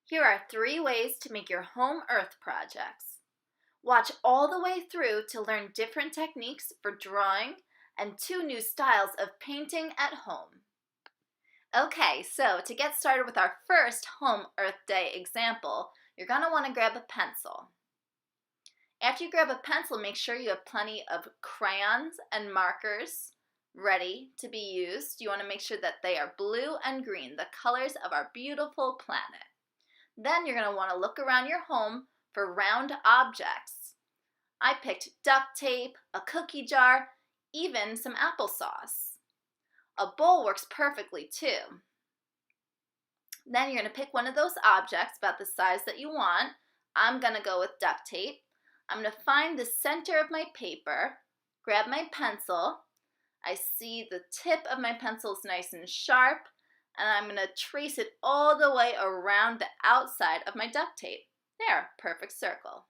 Here are 3 ways to make your home earth projects. Watch all the way through to learn different techniques for drawing and 2 new styles of painting at home. Okay, so to get started with our first home earth day example, you're going to want to grab a pencil. After you grab a pencil, make sure you have plenty of crayons and markers ready to be used. You want to make sure that they are blue and green, the colors of our beautiful planet. Then you're going to want to look around your home for round objects. I picked duct tape, a cookie jar, even some applesauce. A bowl works perfectly too. Then you're going to pick one of those objects about the size that you want. I'm going to go with duct tape. I'm going to find the center of my paper, grab my pencil. I see the tip of my pencil is nice and sharp, and I'm going to trace it all the way around the outside of my duct tape. There, perfect circle.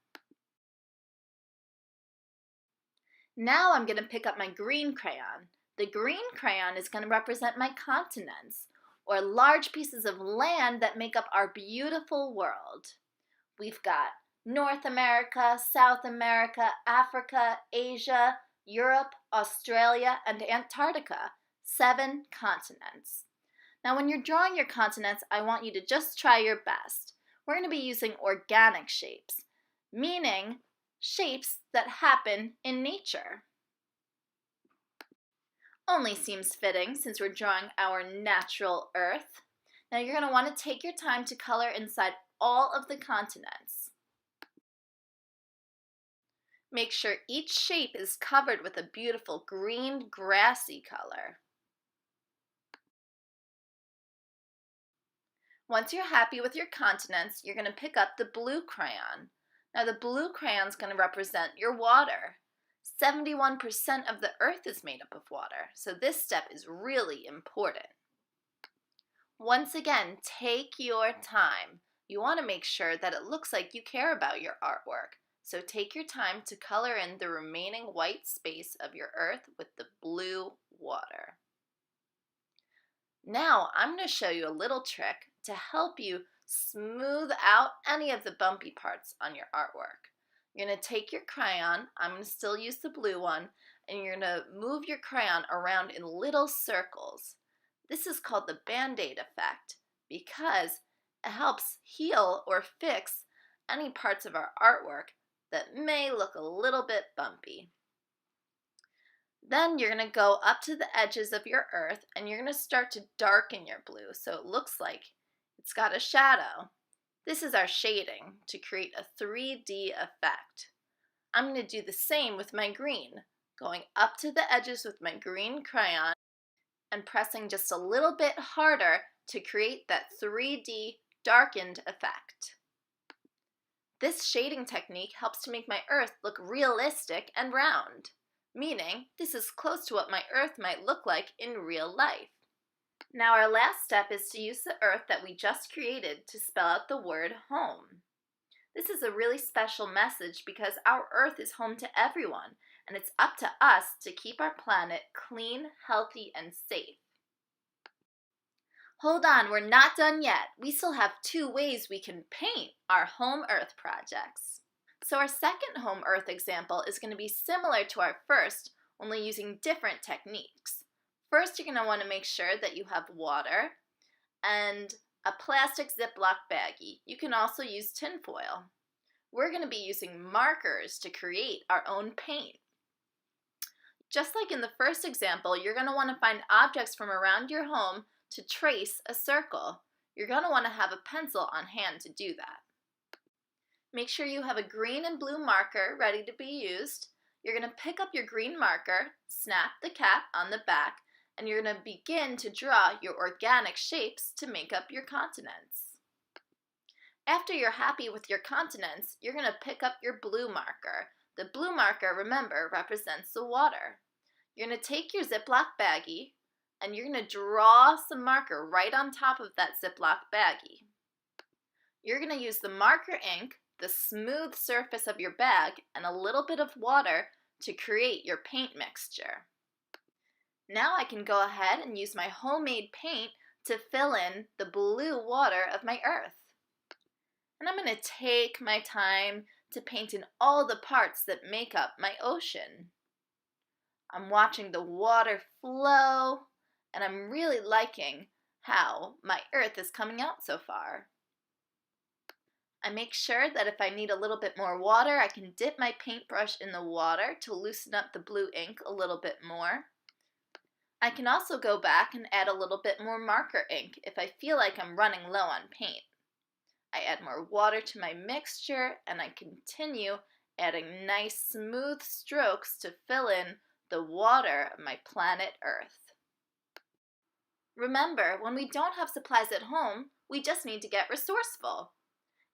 Now I'm going to pick up my green crayon. The green crayon is going to represent my continents, or large pieces of land that make up our beautiful world. We've got North America, South America, Africa, Asia, Europe, Australia, and Antarctica. 7 continents. Now when you're drawing your continents, I want you to just try your best. We're going to be using organic shapes, meaning shapes that happen in nature. Only seems fitting since we're drawing our natural earth. Now you're going to want to take your time to color inside all of the continents. Make sure each shape is covered with a beautiful green, grassy color. Once you're happy with your continents, you're going to pick up the blue crayon. Now the blue crayon is going to represent your water. 71% of the earth is made up of water, so this step is really important. Once again, take your time. You want to make sure that it looks like you care about your artwork. So take your time to color in the remaining white space of your earth with the blue water. Now I'm going to show you a little trick to help you smooth out any of the bumpy parts on your artwork. You're going to take your crayon, I'm going to still use the blue one, and you're going to move your crayon around in little circles. This is called the Band-Aid effect because it helps heal or fix any parts of our artwork that may look a little bit bumpy. Then you're going to go up to the edges of your earth and you're going to start to darken your blue so it looks like it's got a shadow. This is our shading to create a 3D effect. I'm going to do the same with my green, going up to the edges with my green crayon and pressing just a little bit harder to create that 3D darkened effect. This shading technique helps to make my earth look realistic and round, meaning this is close to what my earth might look like in real life. Now our last step is to use the earth that we just created to spell out the word home. This is a really special message because our earth is home to everyone, and it's up to us to keep our planet clean, healthy, and safe. Hold on, we're not done yet. We still have 2 ways we can paint our home earth projects. So our second home earth example is going to be similar to our first, only using different techniques. First, you're going to want to make sure that you have water and a plastic Ziploc baggie. You can also use tinfoil. We're going to be using markers to create our own paint. Just like in the first example, you're going to want to find objects from around your home to trace a circle. You're going to want to have a pencil on hand to do that. Make sure you have a green and blue marker ready to be used. You're going to pick up your green marker, snap the cap on the back, and you're going to begin to draw your organic shapes to make up your continents. After you're happy with your continents, you're going to pick up your blue marker. The blue marker, remember, represents the water. You're going to take your Ziploc baggie and you're going to draw some marker right on top of that Ziploc baggie. You're going to use the marker ink, the smooth surface of your bag, and a little bit of water to create your paint mixture. Now I can go ahead and use my homemade paint to fill in the blue water of my earth. And I'm going to take my time to paint in all the parts that make up my ocean. I'm watching the water flow, and I'm really liking how my earth is coming out so far. I make sure that if I need a little bit more water, I can dip my paintbrush in the water to loosen up the blue ink a little bit more. I can also go back and add a little bit more marker ink if I feel like I'm running low on paint. I add more water to my mixture, and I continue adding nice smooth strokes to fill in the water of my planet Earth. Remember, when we don't have supplies at home, we just need to get resourceful.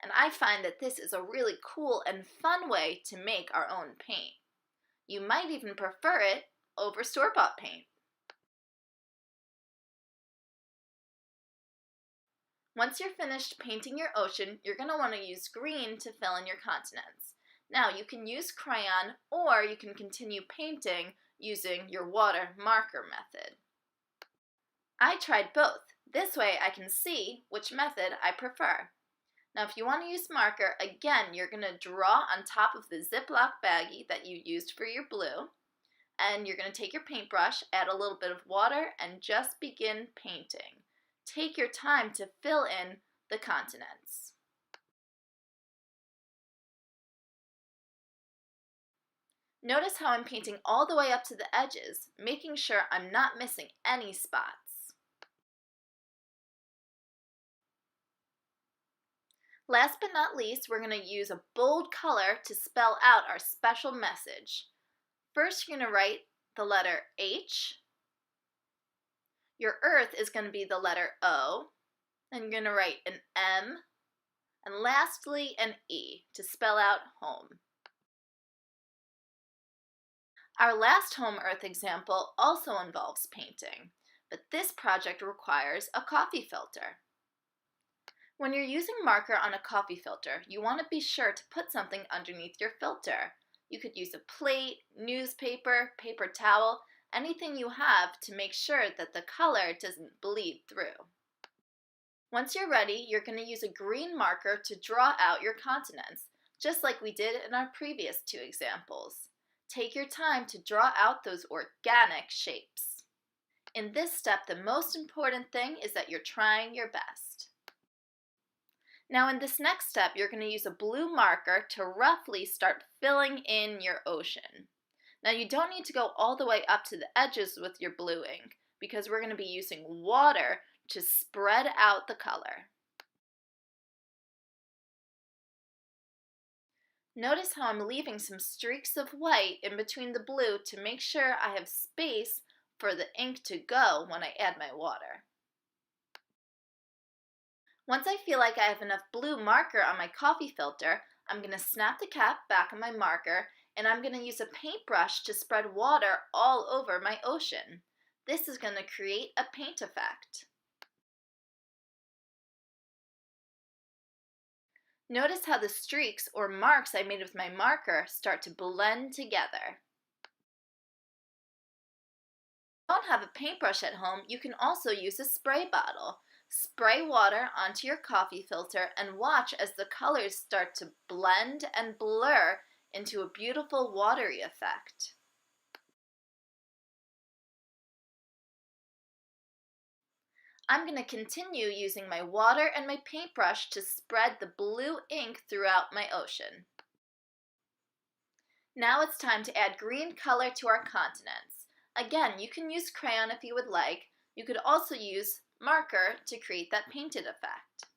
And I find that this is a really cool and fun way to make our own paint. You might even prefer it over store-bought paint. Once you're finished painting your ocean, you're going to want to use green to fill in your continents. Now, you can use crayon, or you can continue painting using your water marker method. I tried both. This way I can see which method I prefer. Now, if you want to use marker, again, you're going to draw on top of the Ziploc baggie that you used for your blue, and you're going to take your paintbrush, add a little bit of water, and just begin painting. Take your time to fill in the continents. Notice how I'm painting all the way up to the edges, making sure I'm not missing any spots. Last but not least, we're going to use a bold color to spell out our special message. First, you're going to write the letter H. Your Earth is going to be the letter O. Then you're going to write an M. And lastly, an E to spell out home. Our last home Earth example also involves painting, but this project requires a coffee filter. When you're using marker on a coffee filter, you want to be sure to put something underneath your filter. You could use a plate, newspaper, paper towel, anything you have to make sure that the color doesn't bleed through. Once you're ready, you're going to use a green marker to draw out your continents, just like we did in our previous two examples. Take your time to draw out those organic shapes. In this step, the most important thing is that you're trying your best. Now in this next step, you're going to use a blue marker to roughly start filling in your ocean. Now you don't need to go all the way up to the edges with your blue ink because we're going to be using water to spread out the color. Notice how I'm leaving some streaks of white in between the blue to make sure I have space for the ink to go when I add my water. Once I feel like I have enough blue marker on my coffee filter, I'm going to snap the cap back on my marker, and I'm going to use a paintbrush to spread water all over my ocean. This is going to create a paint effect. Notice how the streaks or marks I made with my marker start to blend together. If you don't have a paintbrush at home, you can also use a spray bottle. Spray water onto your coffee filter and watch as the colors start to blend and blur into a beautiful watery effect. I'm going to continue using my water and my paintbrush to spread the blue ink throughout my ocean. Now it's time to add green color to our continents. Again, you can use crayon if you would like. You could also use marker to create that painted effect.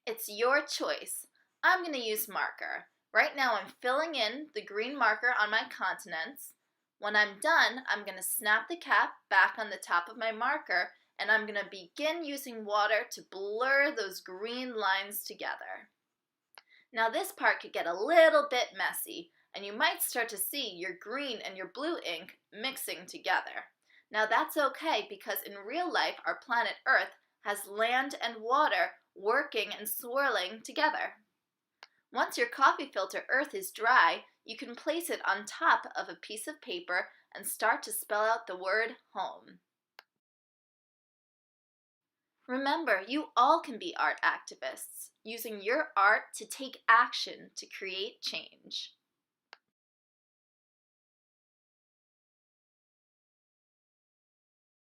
It's your choice. I'm going to use marker. Right now I'm filling in the green marker on my continents. When I'm done, I'm going to snap the cap back on the top of my marker, and I'm going to begin using water to blur those green lines together. Now this part could get a little bit messy, and you might start to see your green and your blue ink mixing together. Now that's okay because in real life our planet Earth has land and water working and swirling together. Once your coffee filter Earth is dry, you can place it on top of a piece of paper and start to spell out the word home. Remember, you all can be art activists, using your art to take action to create change.